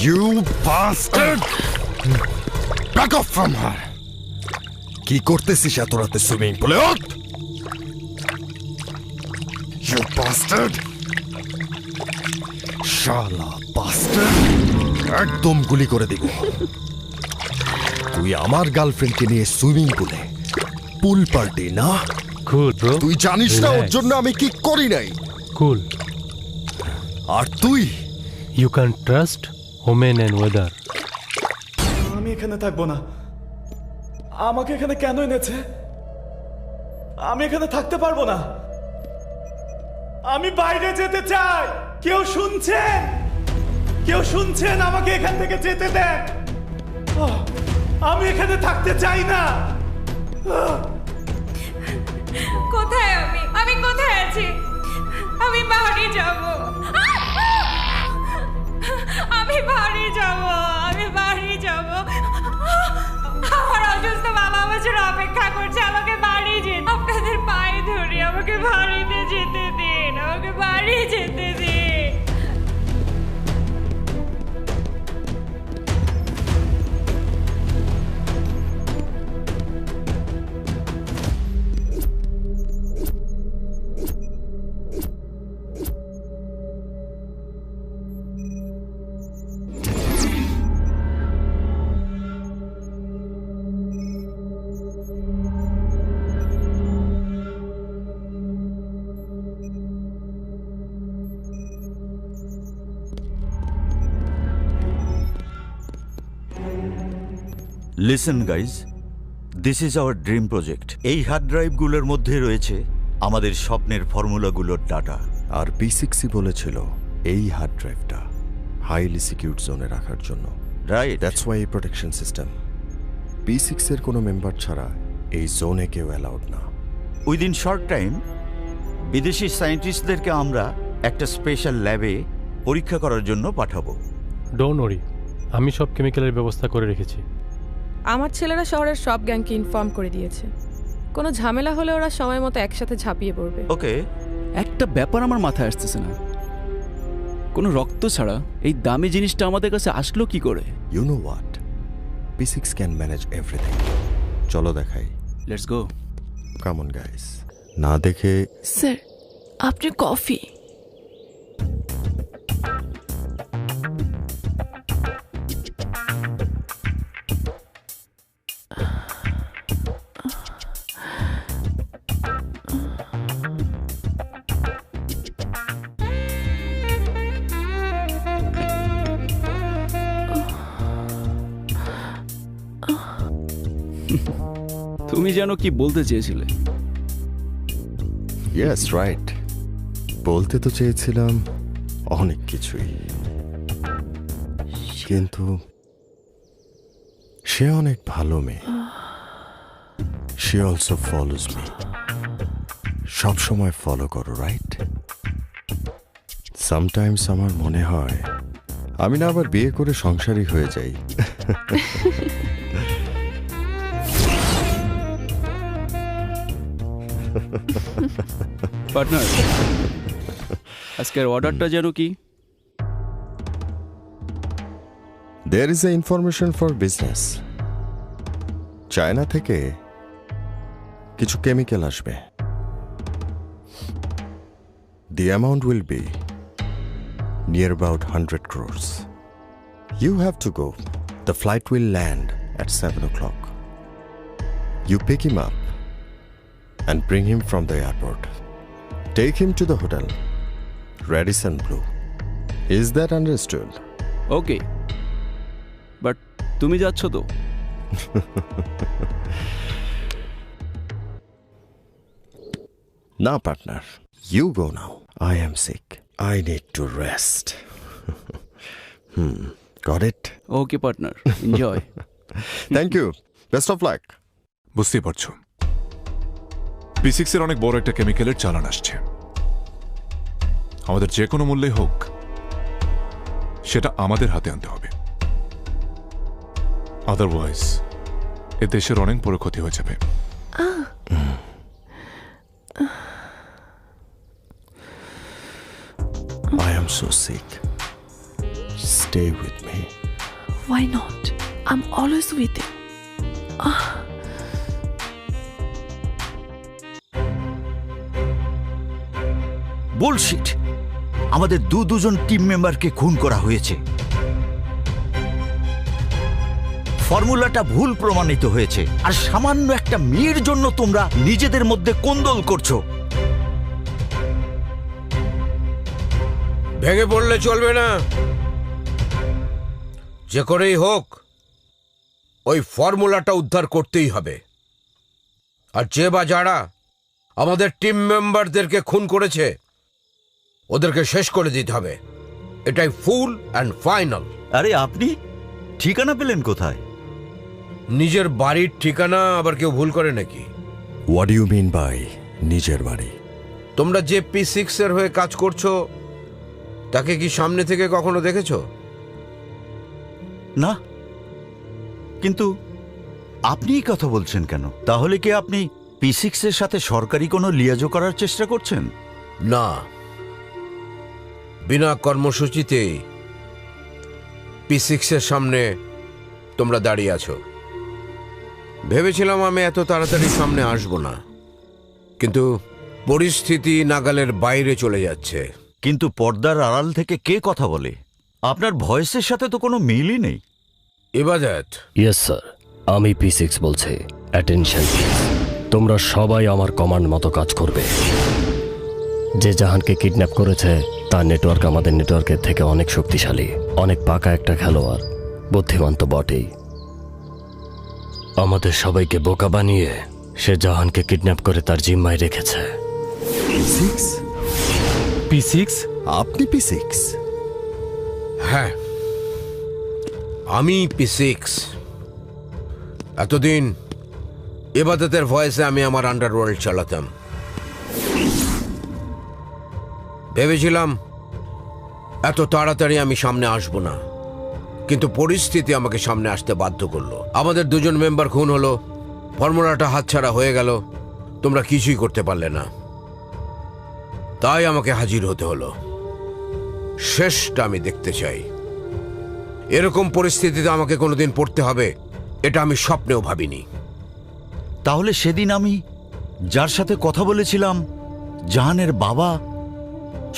You bastard! Back off from her! কি করতেছিস এত রাতে সুইমিং পুলে? ওঠ! You bastard! শালা bastard! একদম গুলি করে দিব। তুই আমার গার্লফ্রেন্ডকে নিয়ে সুইমিং পুলে পুল পার্টি না? কুল ব্রো, তুই জানিস না ওর জন্য আমি কি করি নাই? কুল। আর তুই you can trust women and weather. আমি এখানে থাকবো না। আমাকে এখানে কেন এনেছে? আমি এখানে থাকতে পারবো না। আমি বাইরে যেতে চাই। কেউ শুনছেন? কেউ শুনছেন? আমাকে এখান থেকে যেতে দেন। আমি এখানে থাকতে চাই না। কোথায় আমি কোথায় আছি? আমি বাড়ি যাব। আমি বাড়ি যাব। আমার অসুস্থ বাবা আমার জন্য অপেক্ষা করছে। আমাকে বাড়ি যেতে, আপনাদের পায়ে ধরি, আমাকে বাড়িতে যেতে দিন, আমাকে বাড়ি যেতে দিন। Listen guys, this is our dream project. এই হার্ড ড্রাইভগুলোর মধ্যে রয়েছে আমাদের স্বপ্নের ফর্মুলাগুলোর ডাটা। আর P6 বলেছিল এই হার্ড ড্রাইভটা হাইলি সিকিউরড জোনে রাখার জন্য। রাইট, দ্যাটস ওয়াই এই প্রোটেকশন সিস্টেম। P6 এর কোনো মেম্বার ছাড়া এই জোনে কেউ অ্যালাউড না। উইদিন শর্ট টাইম বিদেশি সায়েন্টিস্টদেরকে আমরা একটা স্পেশাল ল্যাবে পরীক্ষা করার জন্য পাঠাবো। ডোন্ট ওরি, আমি সব কেমিক্যালের ব্যবস্থা করে রেখেছি। আমার ছেলেরা শহরের সব গ্যাংকে ইনফর্ম করে দিয়েছে। কোনো ঝামেলা হলে ওরা সময় মতো একসাথে ঝাঁপিয়ে পড়বে। ওকে, একটা ব্যাপার আমার মাথায় আসতেছে না। কোনো রক্ত ছাড়া এই দামি জিনিসটা আমাদের কাছে আসলো কি করে? You know what, P6 can manage everything. চলো দেখাই। Let's go. Come on guys. না দেখে স্যার, আপনি কফি। তুমি যেন কি বলতে চেয়েছিলে? ইয়েস রাইট, বলতে তো চেয়েছিলাম অনেক কিছুই, কিন্তু সে অনেক ভালো মেয়ে। She also follows me. সব সময় ফলো করো, রাইট? সামটাইমস আমার মনে হয় আমি না আবার বিয়ে করে সংসারী হয়ে যাই। পার্টনার, আজকের অর্ডারটা যেন কি? There is a information for business. China থেকে কিছু কেমিক্যাল আসবে। The amount will be near about 100 crores. You have to go. The flight will land at 7 o'clock. You pick him up and bring him from the airport. Take him to the hotel, Radisson Blu. Is that understood? Okay, but তুমি যাচ্ছ তো? Now, partner, you go now. I am sick. I need to rest. Got it? Okay partner, enjoy. Thank you. Best of luck. বুঝতেই পারছো, P6 এর অনেক বড় একটা কেমিক্যালের চালান আসছে। আমাদের যে কোনো মূল্যে হোক সেটা আমাদের হাতে আনতে হবে, আদারওয়াইজ এ দেশের অনেক বড় ক্ষতি হয়ে যাবে। I am so sick. Stay with me. Why not? I'm always with you. Bullshit! আমাদের দুজন টিম মেম্বারকে খুন করা হয়েছে। ফর্মুলাটা ভুল প্রমাণিত হয়েছে, আর সামান্য একটা মেয়ের জন্য তোমরা নিজেদের মধ্যে কোন্দল করছো। ভেঙে পড়লে চলবে না, যে করেই হোক ওই ফর্মুলাটা উদ্ধার করতেই হবে। আর যে বা যারা আমাদের টিম মেম্বারদেরকে খুন করেছে ওদেরকে শেষ করে দিতে হবে। এটাই ফুল অ্যান্ড ফাইনাল। আরে আপনি ঠিকানা পেলেন কোথায়? নিজের বাড়ির ঠিকানা আবার কেউ ভুল করে নাকি? What do you mean by নিজের বাড়ি? তোমরা যে P6 এর হয়ে কাজ করছো তাকে কি সামনে থেকে কখনো দেখেছো? না, কিন্তু আপনি কথা বলছেন কেন? তাহলে কি আপনি P6 এর সাথে সরকারি কোনো লিয়াজো করার চেষ্টা করছেন? না, বিনা কর্মসূচিতে P6 এর সামনে তোমরা দাঁড়িয়ে আছো। ভেবেছিলাম আমি এত তাড়াতাড়ি সামনে আসব না, কিন্তু পরিস্থিতি নাগালের বাইরে চলে যাচ্ছে। কিন্তু পর্দার আড়াল থেকে কে কথা বলে? আপনার ভয়েসের সাথে তো কোনো মিলই নেই। ইবাদত। ইয়েস স্যার, আমি P6 বলছি। Attention please. তোমরা সবাই আমার কমান্ড মতো কাজ করবে। যে জাহানকে কিডন্যাপ করেছে তার নেটওয়ার্ক আমাদের নেটওয়ার্কের থেকে অনেক শক্তিশালী, অনেক পাকা একটা খেলোয়াড়, বুদ্ধিমান তো বটেই। আমাদের সবাইকে বোকা বানিয়ে সে জাহানকে কিডন্যাপ করে তার জিম্মায় রেখেছে। P6? P6? আপনি P6? হ্যাঁ, আমি P6। এতদিন ইবাদতের ভয়েসে আমি আমার আন্ডারওয়ার্ল্ড চালাতাম। ভেবেছিলাম এত তাড়াতাড়ি আমি সামনে আসব না, কিন্তু পরিস্থিতি আমাকে সামনে আসতে বাধ্য করলো। আমাদের দুজন মেম্বার খুন হলো, ফর্মুলাটা হাতছাড়া হয়ে গেল, তোমরা কিছুই করতে পারলে না, তাই আমাকে হাজির হতে হলো। শেষটা আমি দেখতে চাই। এরকম পরিস্থিতিতে আমাকে কোনোদিন পড়তে হবে এটা আমি স্বপ্নেও ভাবিনি। তাহলে সেদিন আমি যার সাথে কথা বলেছিলাম, জাহানের বাবা,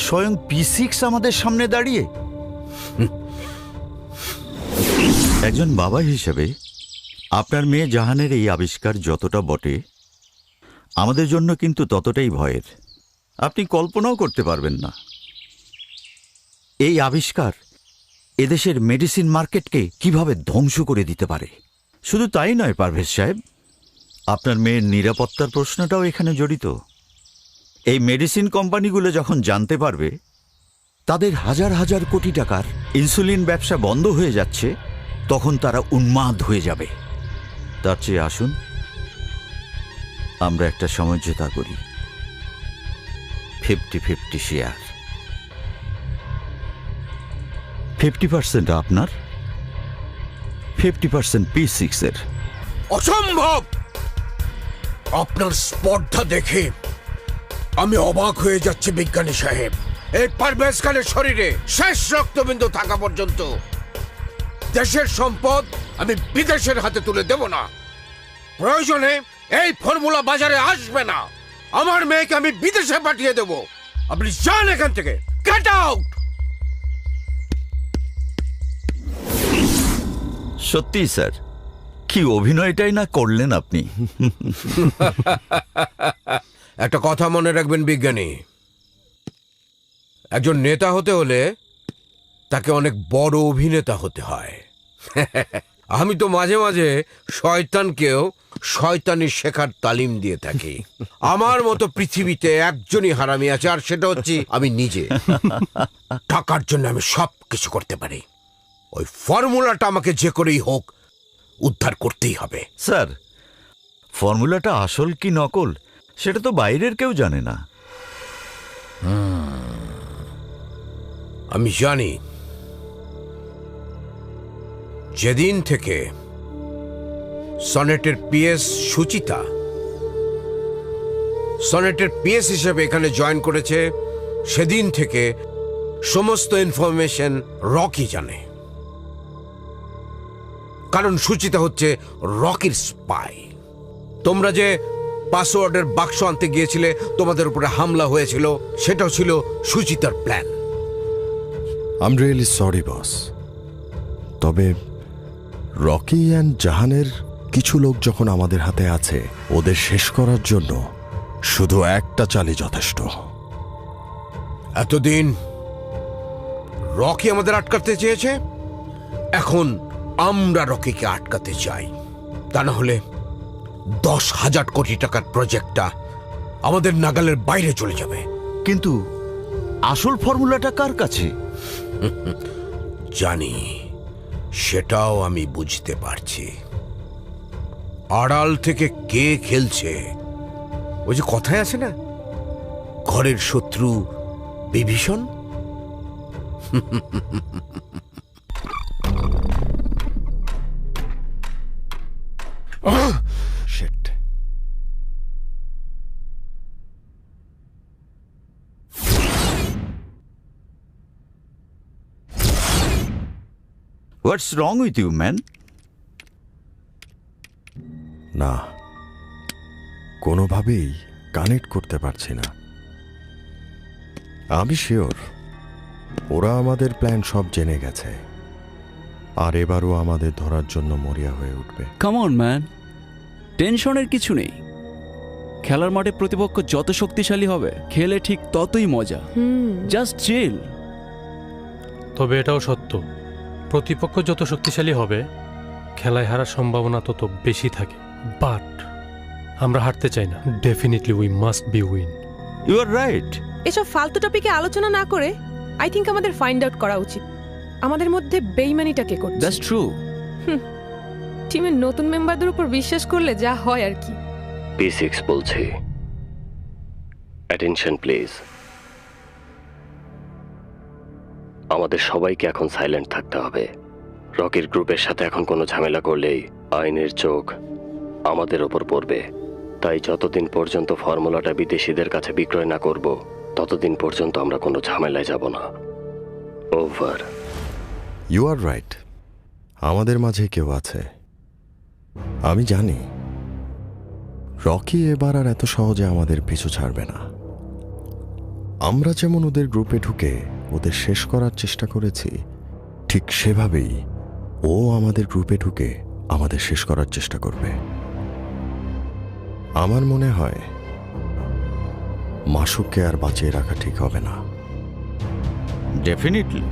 স্বয়ং P6 আমাদের সামনে দাঁড়িয়ে? একজন বাবা হিসেবে আপনার মেয়ে জাহানের এই আবিষ্কার যতটা বটে, আমাদের জন্য কিন্তু ততটাই ভয়ের। আপনি কল্পনাও করতে পারবেন না এই আবিষ্কার এদেশের মেডিসিন মার্কেটকে কিভাবে ধ্বংস করে দিতে পারে। শুধু তাই নয় পারভেজ সাহেব, আপনার মেয়ের নিরাপত্তার প্রশ্নটাও এখানে জড়িত। এই মেডিসিন কোম্পানিগুলো যখন জানতে পারবে তাদের হাজার হাজার কোটি টাকার ইনসুলিন ব্যবসা বন্ধ হয়ে যাচ্ছে, তখন তারা উন্মাদ হয়ে যাবে। তার চেয়ে আসুন আমরা একটা সমঝোতা করি। 50-50 শেয়ার, 50% আপনার, 50% P6 এর। অসম্ভব! আপনার স্পর্ধা দেখে আমি অবাক হয়ে যাচ্ছি বিজ্ঞানী সাহেব। এই পারভেজ খানের শরীরে শেষ রক্তবিন্দু থাকা পর্যন্ত দেশের সম্পদ আমি বিদেশের হাতে তুলে দেব না। প্রয়োজনে এই ফর্মুলা বাজারে আসবে না। আমার মেয়েকে আমি বিদেশে পাঠিয়ে দেব। আপনি যান এখান থেকে, গেট আউট। সত্যি স্যার, কি অভিনয়টাই না করলেন আপনি। একটা কথা মনে রাখবেন বিজ্ঞানী, একজন নেতা হতে হলে তাকে অনেক বড় অভিনেতা হতে হয়। আমি তো মাঝে মাঝে শয়তানকেও শয়তানি শেখার তালিম দিয়ে থাকি। আমার মতো পৃথিবীতে একজনই হারামি আছে, আর সেটা হচ্ছে আমি নিজে। টাকার জন্য আমি সব কিছু করতে পারি। ওই ফর্মুলাটা আমাকে যে করেই হোক উদ্ধার করতেই হবে। স্যার, ফর্মুলাটা আসল কি নকল সেটা তো বাইরের কেউ জানে না। আমি জানি। যেদিন থেকে সনেটের পিএস সুচিতা সনেটের পিএস হিসেবে এখানে জয়েন করেছে, সেদিন থেকে সমস্ত ইনফরমেশন রকি জানে, কারণ সুচিতা হচ্ছে রকির স্পাই। তোমরা যে পাসওয়ার্ডের বাক্স আনতে গিয়েছিলে, তোমাদের উপরে হামলা হয়েছিল, সেটাও ছিল সুচিতার plan. I am really sorry boss, তবে রকি অ্যান্ড জাহানের কিছু লোক যখন আমাদের হাতে আছে, ওদের শেষ করার জন্য শুধু একটা চালই যথেষ্ট। এতদিন রকি আমাদের আটকাতে চেয়েছে, এখন আমরা রকিকে আটকাতে চাই। তা না হলে 10,000 কোটি টাকার প্রজেক্টটা আমাদের নাগালের বাইরে চলে যাবে। কিন্তু আসল ফর্মুলাটা কার কাছে? জানি, সেটাও আমি বুঝতে পারছি। আড়াল থেকে কে খেলছে, ওই যে কথায় আছে না, ঘরের শত্রু Bibhishan. Shit. What's wrong with you man? না, কোনোভাবেই কানেক্ট করতে পারছি না। আমি শিওর ওরা আমাদের প্ল্যান সব জেনে গেছে, আর এবারও আমাদের ধরার জন্য মরিয়া হয়ে উঠবে। কাম অন ম্যান, টেনশনের কিছু নেই। খেলার মাঠে প্রতিপক্ষ যত শক্তিশালী হবে, খেলে ঠিক ততই মজা। Just chill. তবে এটাও সত্য, প্রতিপক্ষ যত শক্তিশালী হবে, খেলায় হারার সম্ভাবনা তত বেশি থাকে। বাট আমরা হারতে চাই না। Definitely we must be win. You are right. এসব ফালতু টপিকে আলোচনা না করে আই থিঙ্ক আমাদের ফাইন্ড আউট করা উচিত আমাদের মধ্যে বেইমানিটা কে করছে। That's true. টিমের নতুন মেম্বারদের উপর বিশ্বাস করলে যা হয় আর কি। P6 বলছি, অ্যাটেনশন প্লিজ। আমাদের সবাইকে এখন সাইলেন্ট থাকতে হবে। রকির গ্রুপের সাথে এখন কোনো ঝামেলা করলেই আইনের চোখ আমাদের ওপর পড়বে। তাই যতদিন পর্যন্ত ফর্মুলাটা বিদেশিদের কাছে বিক্রয় না করব, ততদিন পর্যন্ত আমরা কোনো ঝামেলায় যাব না। ওভার। ইউ আর রাইট, আমাদের মাঝে কেউ আছে। আমি জানি রকি এবার আর এত সহজে আমাদের পিছু ছাড়বে না। আমরা যেমন ওদের গ্রুপে ঢুকে ওদের শেষ করার চেষ্টা করেছি, ঠিক সেভাবেই ও আমাদের গ্রুপে ঢুকে আমাদের শেষ করার চেষ্টা করবে। আমার মনে হয় মাসুককে আর বাঁচিয়ে রাখা ঠিক হবে না। Definitely.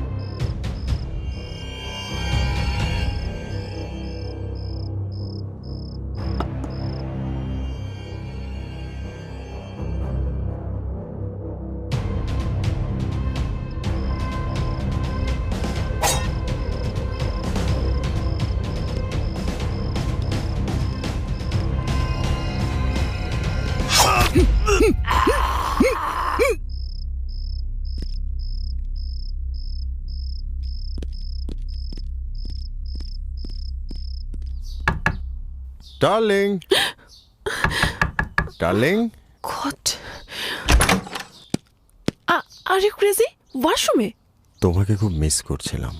Darling, darling. What? Are you crazy? ওয়াশরুমে? তোমাকে খুব মিস করছিলাম,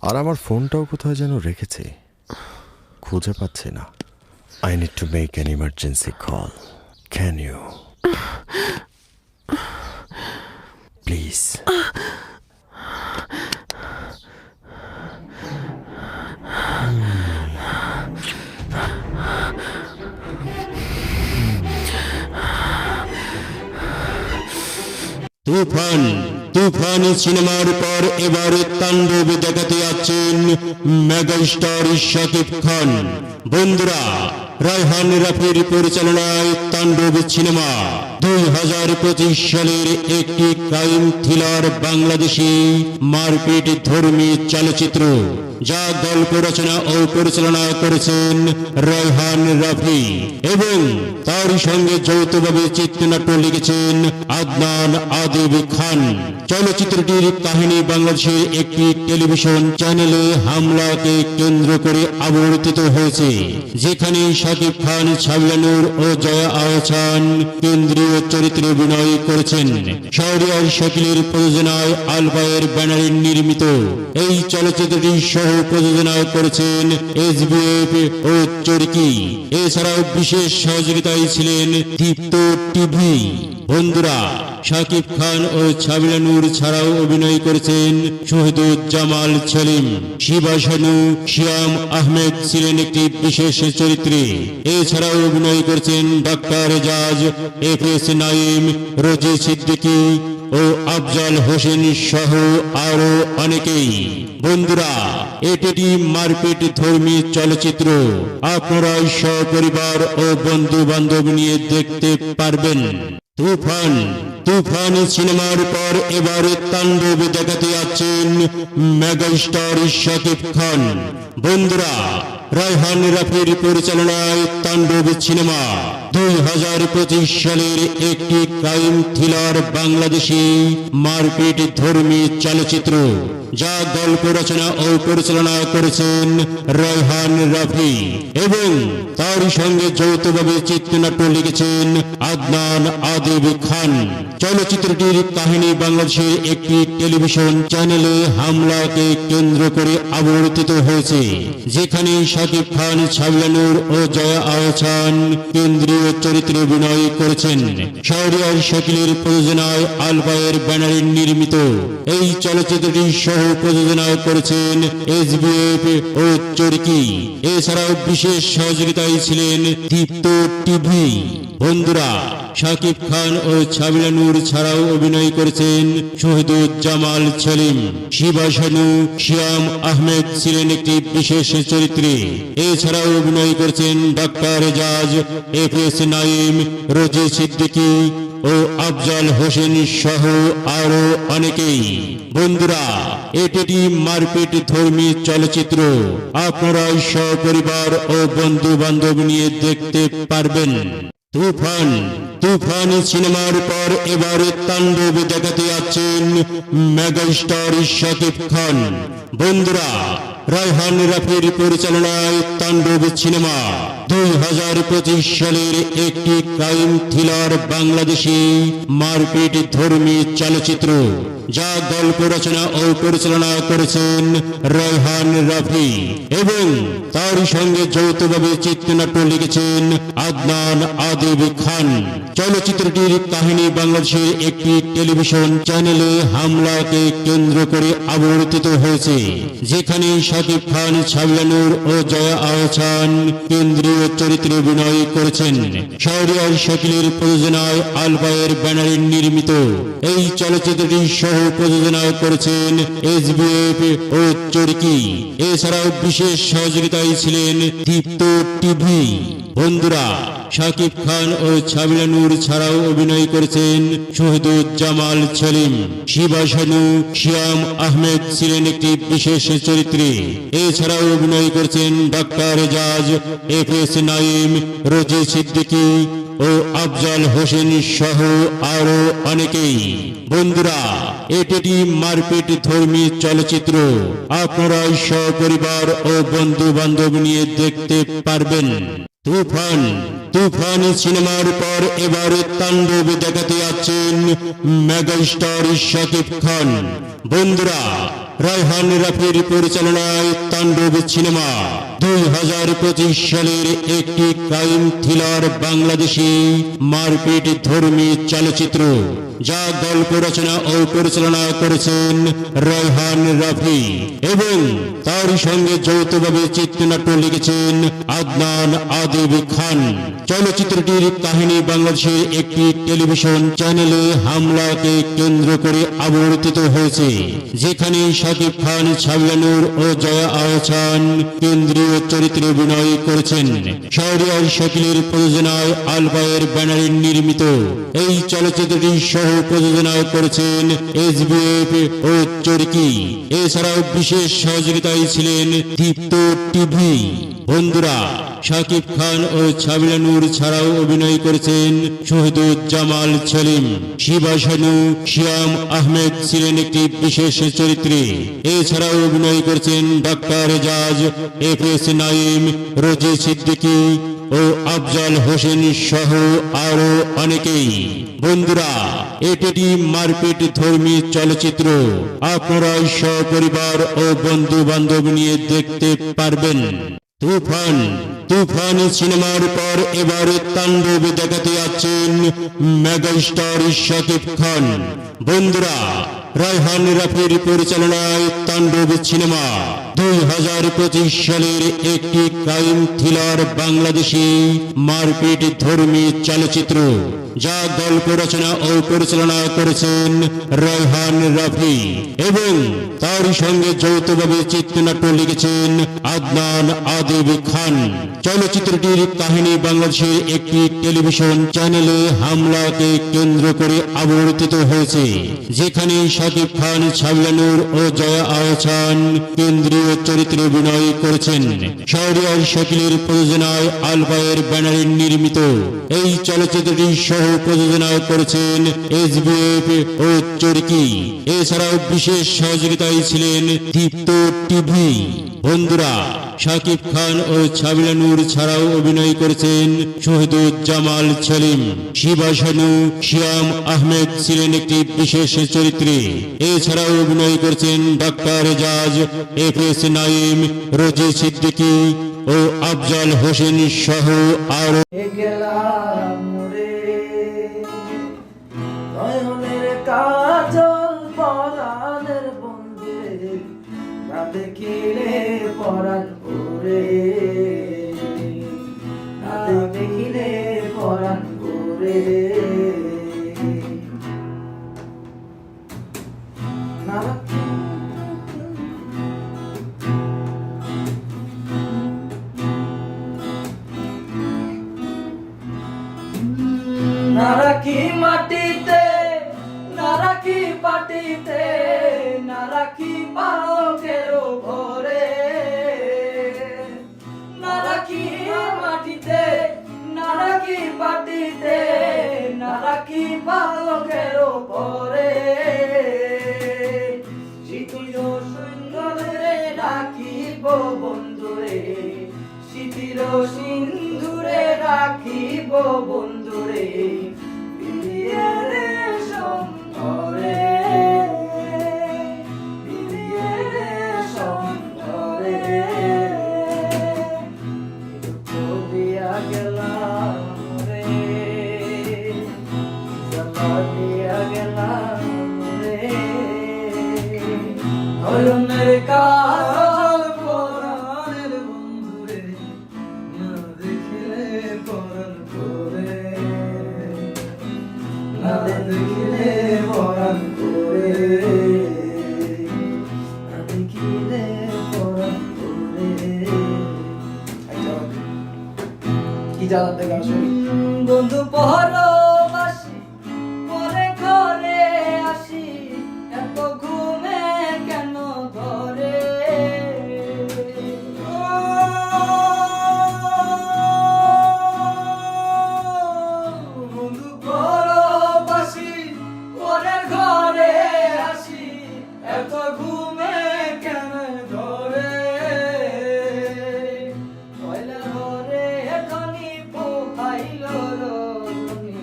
আর আমার ফোনটাও কোথায় যেন রেখেছি, খুঁজে পাচ্ছি না। I need to make an emergency call. Can you please? Toofan সিনেমার পর এবারে তাণ্ডব দেখাতে যাচ্ছেন মেগাস্টার শাকিব খান। বন্ধুরা, রায়হান রাফির পরিচালনায় তাণ্ডব সিনেমা 2025 সালের একটি ক্রাইম থ্রিলার বাংলাদেশি মারপিট ধর্মী চলচ্চিত্র, যা গল্প রচনা ও পরিচালনা করেছেন রায়হান রাফি এবং তার সঙ্গে যৌথভাবে চিত্রনাট্য লিখেছেন আদনান আদিব খান। চলচ্চিত্রটির কাহিনী বাংলাদেশের একটি টেলিভিশন চ্যানেলে হামলাকে কেন্দ্র করে আবর্তিত হয়েছে, যেখানে শাকিব খান, সাবিলা নূর ও জয়া আহসান কেন্দ্রীয় চরিত্রে অভিনয় করেছেন। শাহরিয়ার শাকিলের প্রযোজনায় আলবায়ের ব্যানারে নির্মিত এই চলচ্চিত্রটি সহ প্রযোজনা করেছেন SBF ও চরকি। এছাড়াও বিশেষ সহযোগিতায় ছিলেন দীপ্ত টিভি। বন্ধুরা, শাকিব খান ও সাবিলা নূর ছাড়াও অভিনয় করেছেন শহীদুজ্জামাল সেলিম, শিবা শানু, শিয়াম আহমেদ ছিলেন একটি বিশেষ চরিত্রে। এছাড়াও অভিনয় করেছেন ডাক্তার এজাজ, FS নাইম, রোজি সিদ্দিকী ও আফজাল হোসেন সহ আরো অনেকেই। বন্ধুরা, এটি মারপিট ধর্মী চলচ্চিত্র। আপনারা সপরিবার ও বন্ধু বান্ধব নিয়ে দেখতে পারবেন। তুফান সিনেমার পর এবারে তাণ্ডব দেখাতে যাচ্ছেন মেগাস্টার শাকিব খান। বন্ধুরা, রায়হান রাফির পরিচালনায় তাণ্ডব সিনেমা 2025 সালের একটি ক্রাইম থ্রিলার বাংলাদেশি মারপিট ধর্মী চলচ্চিত্র, যা গল্প রচনা ও পরিচালনা করেছেন রায়হান রাফি এবং তার সঙ্গে যৌথভাবে চিত্রনাট্য লিখেছেন আদনান আদিব খান। চলচ্চিত্রটির কাহিনী বাংলাদেশের একটি টেলিভিশন চ্যানেলে হামলাকে কেন্দ্র করে আবর্তিত হয়েছে, যেখানে শাকিব খান, সাবিলা নূর ও জয়া আহসান কেন্দ্রীয় চরিত্রে অভিনয় করেছেন। শাহরিয়ার শাকিলের প্রযোজনায় আলবায়ের ব্যানারে নির্মিত এই চলচ্চিত্রটি সহ প্রযোজনা করেছেন SBF ও চরকি। এছাড়াও বিশেষ সহযোগিতায় ছিলেন দীপ্ত টিভি। বন্ধুরা, শাকিব খান ও সাবিলা নূর ছাড়াও অভিনয় করেছেন শহীদুজ্জামাল সেলিম, শিবা শানু, শিয়াম আহমেদ ছিলেন একটি বিশেষ চরিত্রে। এছাড়াও অভিনয় করেছেন ডাক্তার এজাজ, FS নাইম, রোজি সিদ্দিকী ও আফজাল হোসেন সহ আরো অনেকেই। বন্ধুরা, এটি মারপিট ধর্মী চলচ্চিত্র। আপনারা সপরিবার ও বন্ধু বান্ধব নিয়ে দেখতে পারবেন। তুফান সিনেমার পর এবারে তাণ্ডব দেখাতে যাচ্ছেন মেগাস্টার শাকিব খান। বন্ধুরা, রায়হান রাফির পরিচালনায় তাণ্ডব সিনেমা 2025 সালের একটি ক্রাইম থ্রিলার বাংলাদেশি মারপিট ধর্মী চলচ্চিত্র, যা গল্প রচনা ও পরিচালনা করেছেন রায়হান রাফি এবং তার সঙ্গে যৌথভাবে চিত্রনাট্য লিখেছেন আদনান আদিব খান। চলচ্চিত্রটির কাহিনী বাংলাদেশের একটি টেলিভিশন চ্যানেলে হামলাকে কেন্দ্র করে আবর্তিত হয়েছে, যেখানে শাকিব খান, সাবিলা নূর ও জয়া আহসান কেন্দ্রীয় চরিত্রে অভিনয় করেছেন। শাহরিয়ার শাকিলের প্রযোজনায় আলবায়ের ব্যানারে নির্মিত এই চলচ্চিত্রটি সহ প্রযোজনা করেছেন SBF ও চরকি। এছাড়াও বিশেষ সহযোগিতায় ছিলেন দীপ্ত টিভি। বন্ধুরা, শাকিব খান ও সাবিলা নূর ছাড়াও অভিনয় করেছেন শহীদুজ্জামাল সেলিম, শিবা শানু, শিয়াম আহমেদ ছিলেন একটি বিশেষ চরিত্রে। এছাড়াও অভিনয় করেছেন ডাক্তার এজাজ, FS নাইম, রোজি সিদ্দিকী ও আফজাল হোসেন সহ আরো অনেকেই। বন্ধুরা, এটি মারপিট ধর্মী চলচ্চিত্র। আপনারা সপরিবার ও বন্ধু বান্ধব নিয়ে দেখতে পারবেন। তুফান সিনেমার পর এবারে তাণ্ডব দেখাতে যাচ্ছেন মেগাস্টার শাকিব খান। বন্ধুরা, রায়হান রাফির পরিচালনায় তাণ্ডব সিনেমা 2025 সালের একটি ক্রাইম থ্রিলার বাংলাদেশি মারপিট ধর্মী চলচ্চিত্র, যা গল্প রচনা ও পরিচালনা করেছেন রায়হান রাফি এবং তার সঙ্গে যৌথভাবে চিত্রনাট্য লিখেছেন আদনান আদিব খান। চলচ্চিত্রটির কাহিনী বাংলাদেশের একটি টেলিভিশন চ্যানেলে হামলাকে কেন্দ্র করে আবর্তিত হয়েছে, যেখানে শাকিব খান, সাবিলা নূর ও জয়া আহসান কেন্দ্রীয় চরিত্রে অভিনয় করেছেন। শাহরিয়ার শাকিলের প্রযোজনায় আলবায়ের ব্যানারে নির্মিত এই চলচ্চিত্রটি সহ প্রযোজনা করেছেন SBF ও চরকি। এছাড়াও বিশেষ সহযোগিতায় ছিলেন দীপ্ত টিভি। বন্ধুরা, শাকিব খান ও সাবিলা নূর ছাড়াও অভিনয় করেছেন শহীদুজ্জামাল সেলিম, শিবা শানু, শিয়াম আহমেদ ছিলেন একটি বিশেষ চরিত্রে। এছাড়াও অভিনয় করেছেন ডাক্তার এজাজ, FS নাইম, রোজি সিদ্দিকী ও আফজাল হোসেন সহ আরো অনেকেই। বন্ধুরা, এটি মারপিট ধর্মী চলচ্চিত্র, আপনারা সপরিবার ও বন্ধু বান্ধব নিয়ে দেখতে পারবেন। তুফান সিনেমার পর এবার তাণ্ডব দেখাতে যাচ্ছেন মেগাস্টার শাকিব খান। বন্ধুরা, রায়হান রাফির পরিচালনায় তাণ্ডব সিনেমা 2025 সালের একটি ক্রাইম থ্রিলার বাংলাদেশি মারপিট ধর্মী চলচ্চিত্র, যা গল্প রচনা ও পরিচালনা করেছেন রায়হান রাফি এবং তার সঙ্গে যৌথভাবে চিত্রনাট্য লিখেছেন আদনান আদিব খান। চলচ্চিত্রটির কাহিনী বাংলাদেশের একটি টেলিভিশন চ্যানেলে হামলাকে কেন্দ্র করে আবর্তিত হয়েছে, যেখানে শাকিব খান, ছাবিলা নূর ও জয়া আহসান কেন্দ্রীয় চরিত্রে অভিনয় করেছেন। শাহরিয়ার শাকিলের প্রযোজনায় আলফায়ের ব্যানারে নির্মিত এই চলচ্চিত্রটি সহ প্রযোজনা করেছেন SBF ও চরকি। এছাড়াও বিশেষ সহযোগিতায় ছিলেন দীপ্ত টিভি। বন্ধুরা, শাকিব খান ও ছাবিলা নূর ছাড়াও অভিনয় করেছেন শহীদুজ্জামাল সলিম, শিবা শানু, শিয়াম আহমেদ ছিলেন একটি বিশেষ চরিত্রে। এছাড়াও অভিনয় করেছেন ডাক্তার এজাজ, FS নাইম, রোজি সিদ্দিকী ও আফজাল হোসেন সহ আরো। কাজল পরাণের বন্ধুরে, না দেখিলে পরাণ ওরে, না দেখিলে পরাণ ওরে। না রাখি মাটিতে, না রাখি পাটিতে, না রাখি পালকের ঘরে, না রাখি মাটিতে, না রাখি পাটিতে, না রাখি পালকের ঘরে। শীতীয় সুন্দরে রাখিব বন্ধুরে, শীতীর সিন্ধুরে রাখিব বন্ধুরে, কাজল পরাণের বন্ধুরে, না দেখিলে পরাণ করে, না দেখিলে পরাণ করে, না দেখিলে পরাণ করে। কি জ্বালাতে গান শুনি। বন্ধু পরবাসী পরে ঘরে আসি, এত ঘুমে কেন ধরে। বন্ধু পরবাসী পরে ঘরে আসি, এত ঘুমে কেন ধরে। কয়লা ঘরে ধনী পোহাইল রজনী,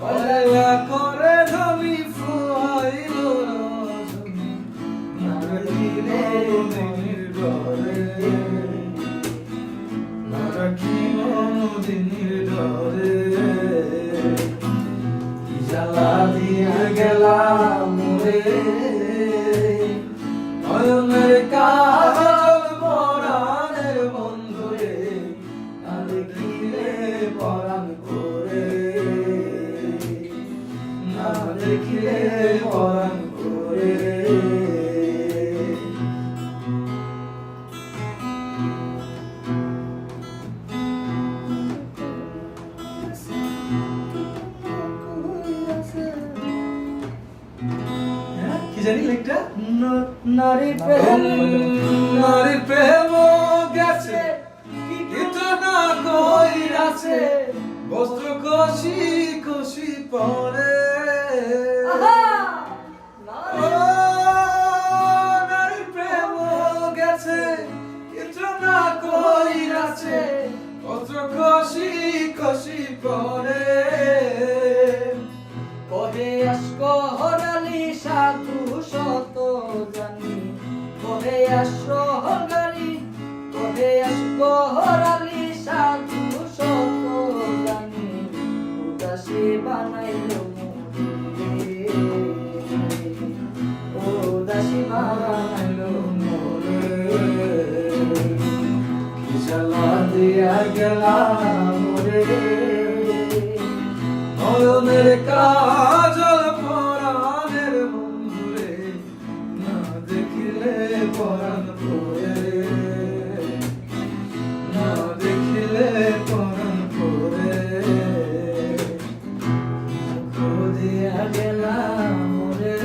কয়লা করে ধনী পোহাইল রজনী, না রাখিলে দিনের ঘরে, না রাখিল দিনের ঘরে। কি জ্বালা দিয়া গেলাম রে, নয়নের কাজল পরাণের বন্ধুরে, না দেখিলে পরাণ করে, না দেখিলে পরাণ করে। কি জানি লেখটা? নারীর প্রেম, নারীর প্রেম গেছে, কিন্তু না কইরাছে, বস্ত্র কষি কষি পরে। নারীর প্রেম গেছে, কিন্তু না কইরাছে, বস্ত্র কষি করে কহে আসকো হরালি সাধু শত জানি কহে আসো হরালি কহে আসকো হরালি সাধু শত জানি উদাসী বানাইলো মোরে উদাসী বানাইলো মোরে জ্বালা দিয়া গেলাম মোরে নয়নের কাজল পরাণের বন্ধুরে না দেখিলে পরাণ পরে না দেখিলে পরাণ পরে মুখ দিয়া গেলাম মোরে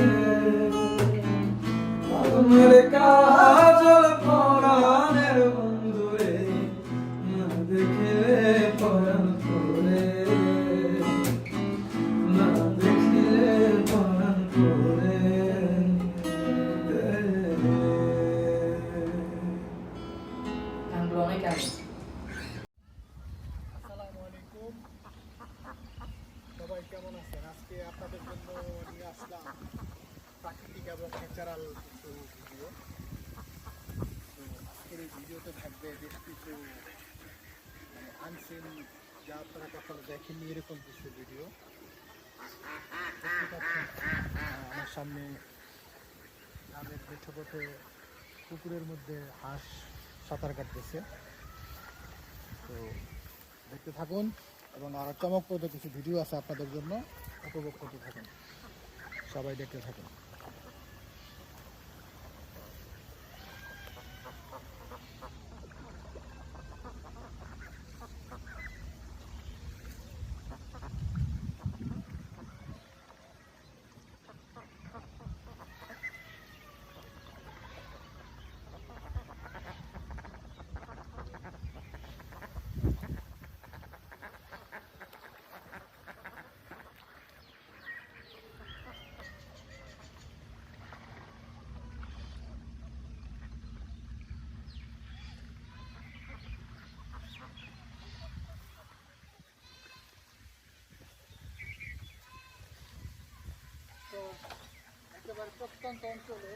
নয়নের কাজল পরাণের বন্ধুরে না দেখিলে পরাণ পরে না দেখিলে পরাণ পরে সবাই কেমন আছেন? আজকে আপনাদের জন্য নিয়ে আসলাম প্রাকৃতিক এবং ন্যাচারাল কিছু ভিডিও। তো আজকের এই ভিডিওতে থাকবে বেশ কিছু আনসিন, যা আপনারা কখনো দেখেননি এরকম কিছু ভিডিও। আমার সামনে গ্রামের পেছপথে পুকুরের মধ্যে হাঁস সাঁতার কাটতেছে। তো দেখতে থাকুন এবং আরও চমকপ্রদ কিছু ভিডিও আছে আপনাদের জন্য, উপভোগ করতে থাকুন, সবাই দেখতে থাকুন। তো একেবারে প্রত্যন্ত অঞ্চলে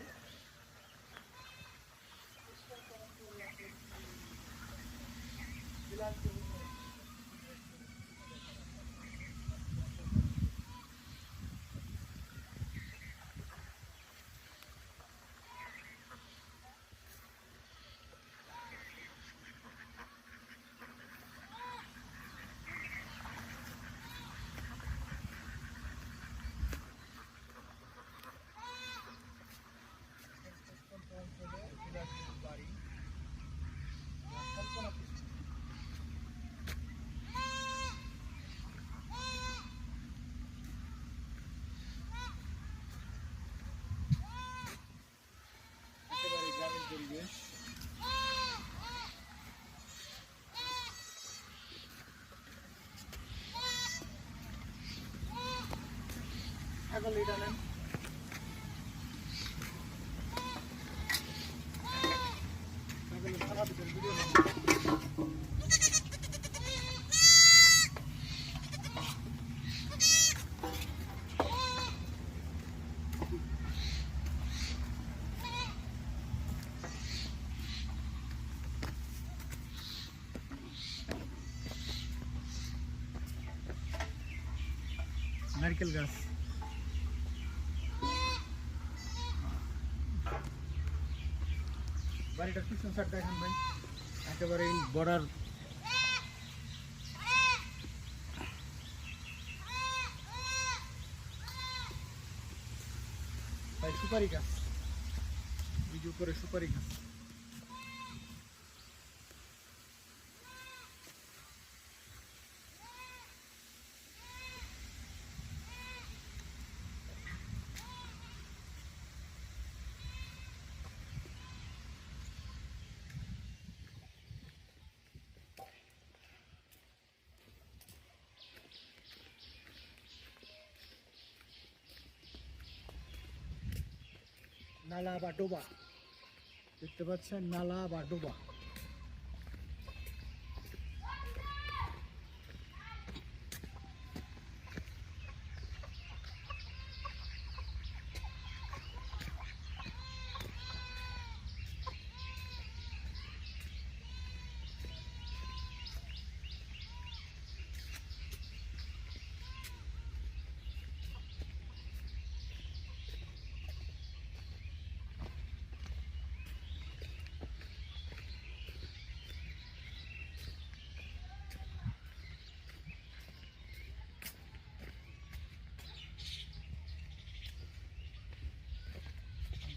পরিবেশ। এখন এটা নেন, নারকেল গাছ। বাড়িটার পিছন সাইড দেখেন ভাই, একেবারে বর্ডার। ভাই সুপারি গাছ, এই উপরে সুপারি গাছ। নালা বা ডোবা দেখতে পাচ্ছেন, নালা বা ডোবা।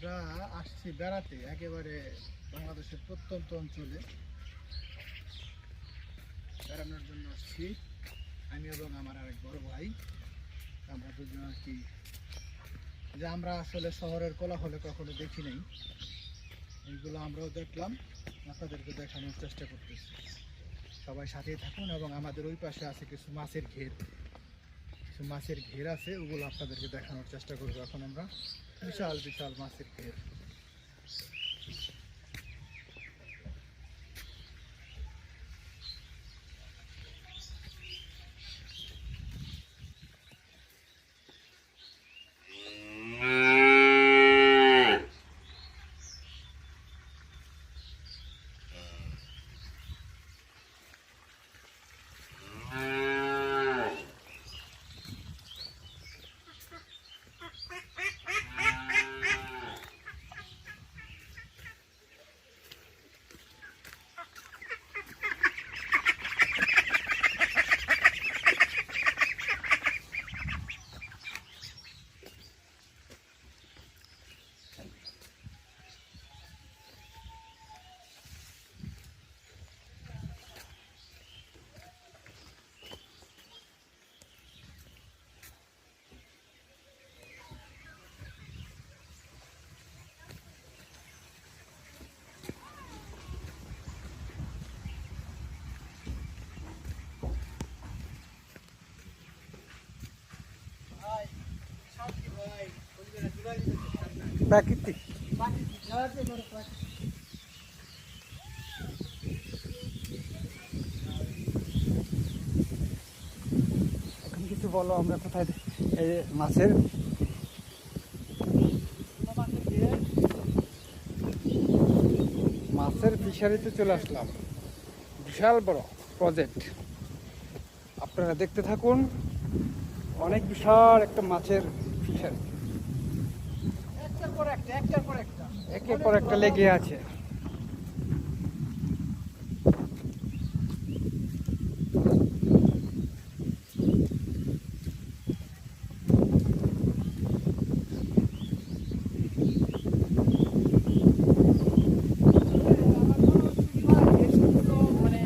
আমরা আসছি বেড়াতে একেবারে বাংলাদেশের প্রত্যন্ত অঞ্চলে বেড়ানোর জন্য আসছি আমি এবং আমার আরেক বড় ভাই। আমরা দুজন আর কি, যে আমরা আসলে শহরের কোলাহলে কখনো দেখি নাই, এইগুলো আমরাও দেখলাম, আপনাদেরকে দেখানোর চেষ্টা করতেছি। সবাই সাথেই থাকুন। এবং আমাদের ওই পাশে আছে কিছু মাছের ঘের আছে, ওগুলো আপনাদেরকে দেখানোর চেষ্টা করবো। এখন আমরা বিশাল বিশাল মাছের ঘের। প্রাকৃতিক এখন কিছু বলো, আমরা কোথায় এই মাছের ফিশারিতে চলে আসলাম। বিশাল বড় প্রজেক্ট, আপনারা দেখতে থাকুন। অনেক বিশাল একটা মাছের ফিশারি, একের পর একটা লেগে আছে। মানে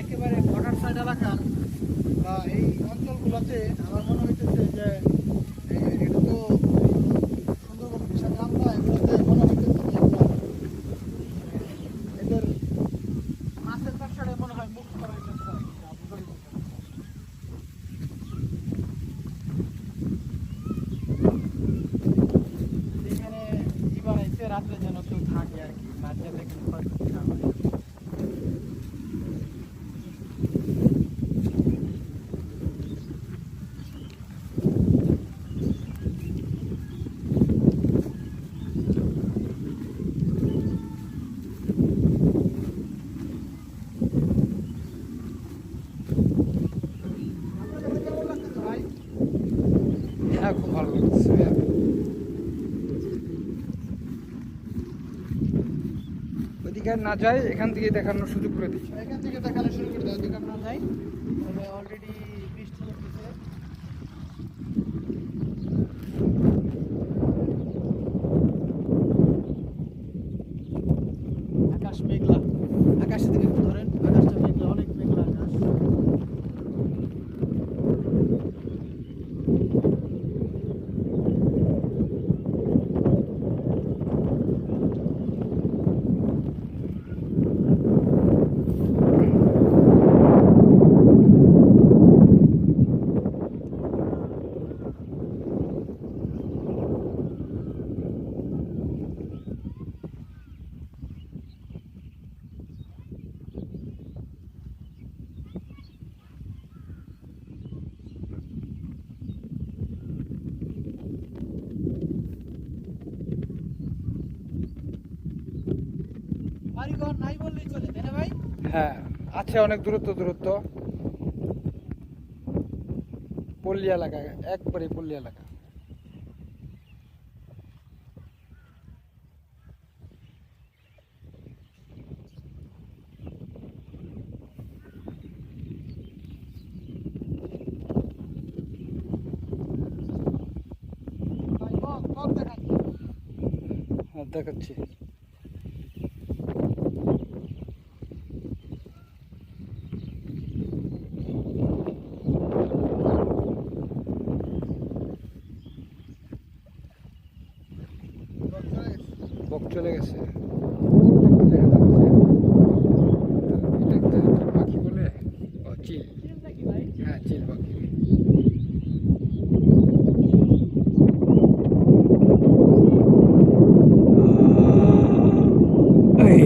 একেবারে বর্ডার সাইড এলাকা বা এই অঞ্চলগুলোতে আমার মনে হইতেছে যে এটা তো সুন্দরবন বিশাল আমরা এগুলোতে মনে হইতেছে যে এদের মাছের ব্যবসাটা মনে হয় মুক্ত করা হইতেছে। এখানে ই বানাইছে রাত্রে যেন কেউ থাকে আর কি, মাছ যাতে কেউ ক্ষয়ক্ষতি না হয়। হ্যাঁ, খুব ভালো লাগছে। ওইদিকে না যাই, এখান থেকে দেখানোর সুযোগ করে দিচ্ছি। এখান থেকে দেখানো শুরু করে দাও, ওইদিকে না যাই, অলরেডি বৃষ্টি হচ্ছে। আকাশ মেঘলা, আকাশের দিকে একটু ধরেন, আকাশটা মেঘলা, অনেক মেঘলা আকাশ। হ্যাঁ, আছে অনেক দূরত্ব পল্লী এলাকা, একবারে পল্লী এলাকা। দেখাচ্ছি। বক চলে গেছে। পাখি বলে চিল, হ্যাঁ চিল পাখি। এই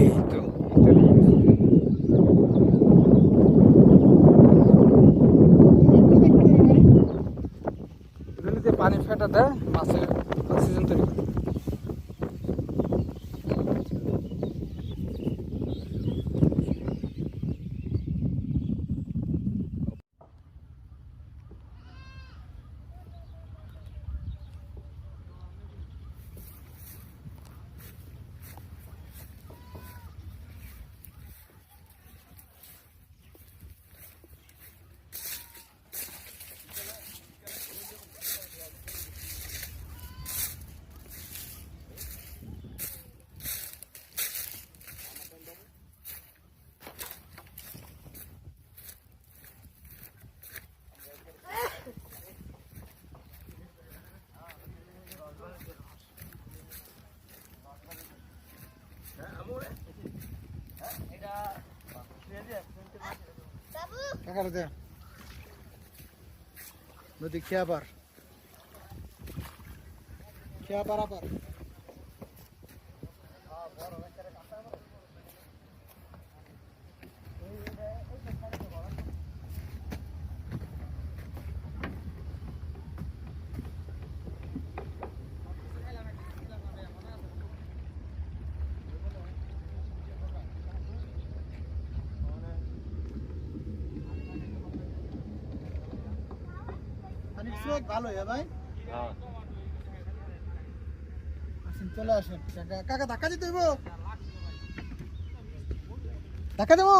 তো পানি ফেটা দেয়, মাছের অক্সিজেন তৈরি করে। কাকার দে নদী খেয়াবার আবার ভালো ভাই। আসেন, চলে আসেন। কাকা ধাক্কা দিতে হইব, ধাক্কা দেবো।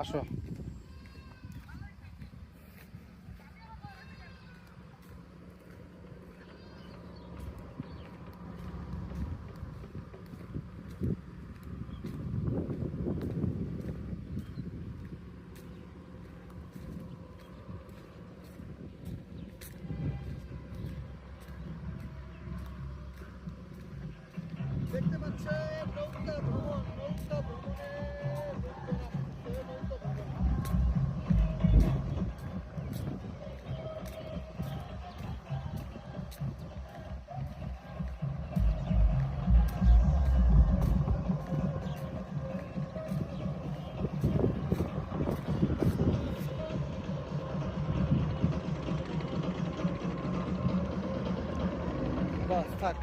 আসো। দেখতে পাচ্ছেন নৌকা ভ্রমণ, নৌকা ভ্রমণে বাস থাক।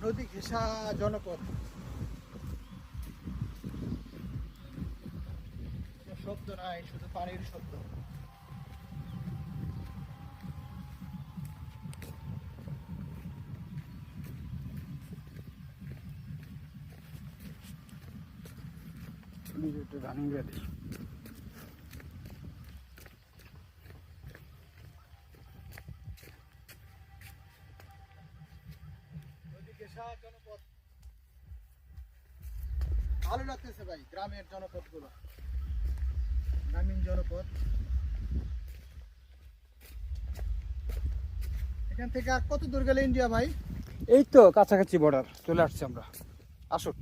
নদী ঘেঁষা জনপদ, শব্দ নাই, শুধু পানির শব্দ। Running ready. জনপদ ভালো লাগতেছে ভাই, গ্রামের জনপদ গুলো, গ্রামীণ জনপদ। এখান থেকে আর কত দূর গেলে ইন্ডিয়া ভাই? এই তো কাছাকাছি বর্ডার, চলে আসছি আমরা। আসুন।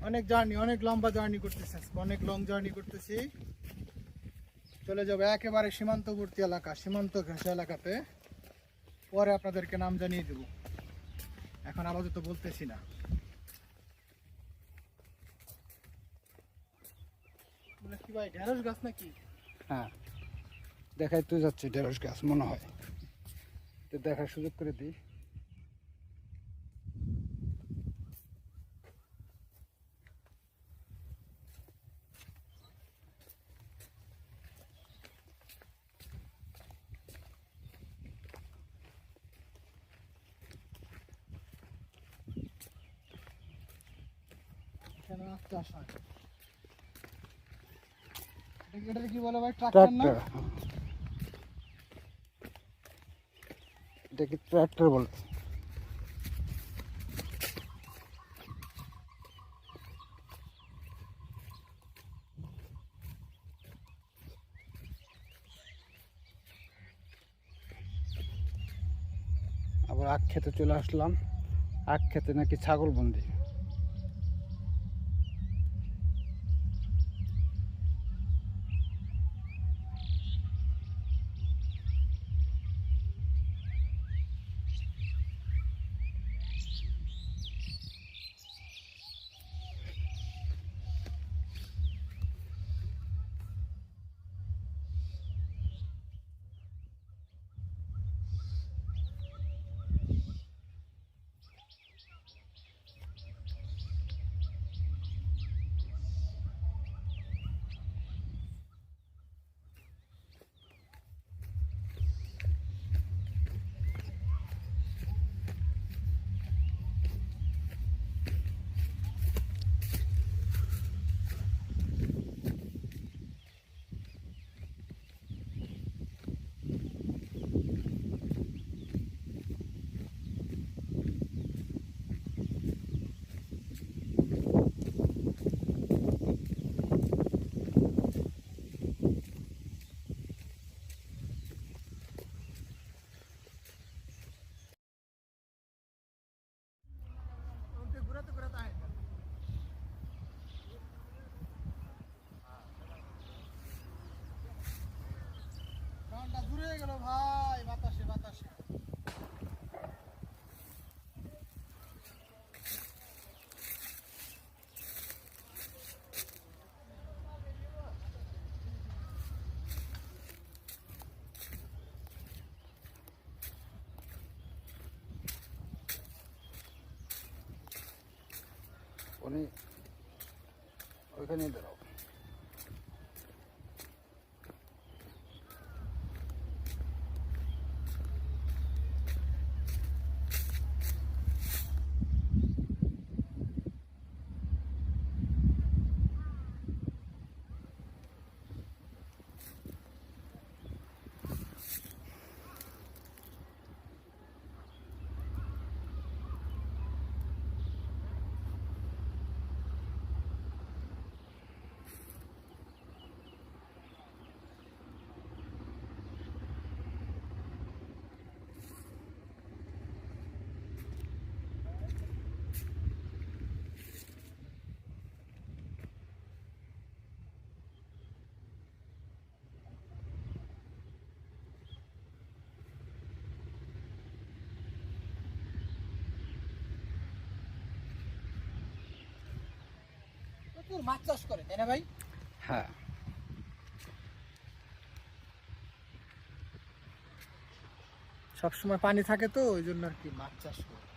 অনেক জার্নি, অনেক লম্বা জার্নি করতেছি, অনেক লং জার্নি করতেছি। চলে যাবো একেবারে সীমান্তবর্তী এলাকা, সীমান্ত ঘেঁষা এলাকাতে। পরে আপনাদেরকে নাম জানিয়ে দেব, এখন আপাতত বলতেছি না। কি ভাই, ঢেঁড়স গাছ নাকি? হ্যাঁ, দেখাই তো যাচ্ছে ঢেঁড়স গাছ মনে হয়, তো দেখার সুযোগ করে দিই। এটা কি বলে ভাই, ট্রাক্টর না? এটা কি ট্রাক্টর বলে? আবার আখ খেতে চলে আসলাম। আখ খেতে নাকি ছাগল বন্দি। দূরে গেল ভাই, বাতাসে বাতাসে। উনি ওইখানে দাঁড়াও। মাছ চাষ করে, তাই না ভাই? হ্যাঁ, সবসময় পানি থাকে তো, ওই জন্য আর কি মাছ চাষ করে।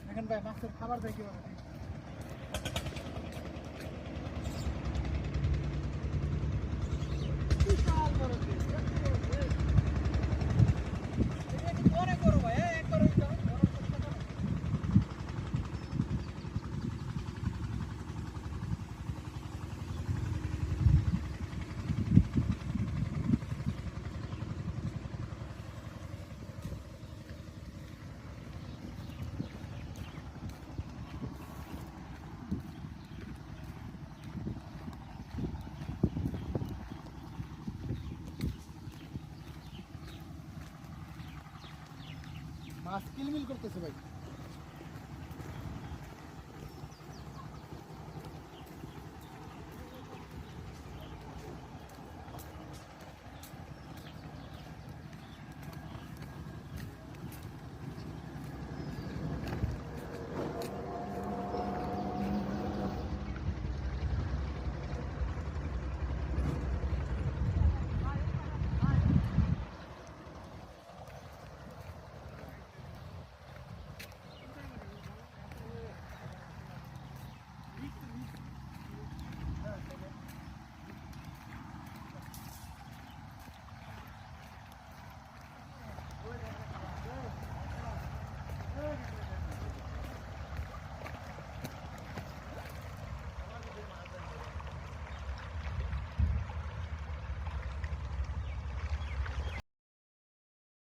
এখন ভাই মাছের খাবার দেয় কিভাবে? বিশাল বড় fish, এটা কি পরে করো ভাই, একবার ওই দাও, বড় করতে পারো। মাছ কিলমিল করতেছে ভাই।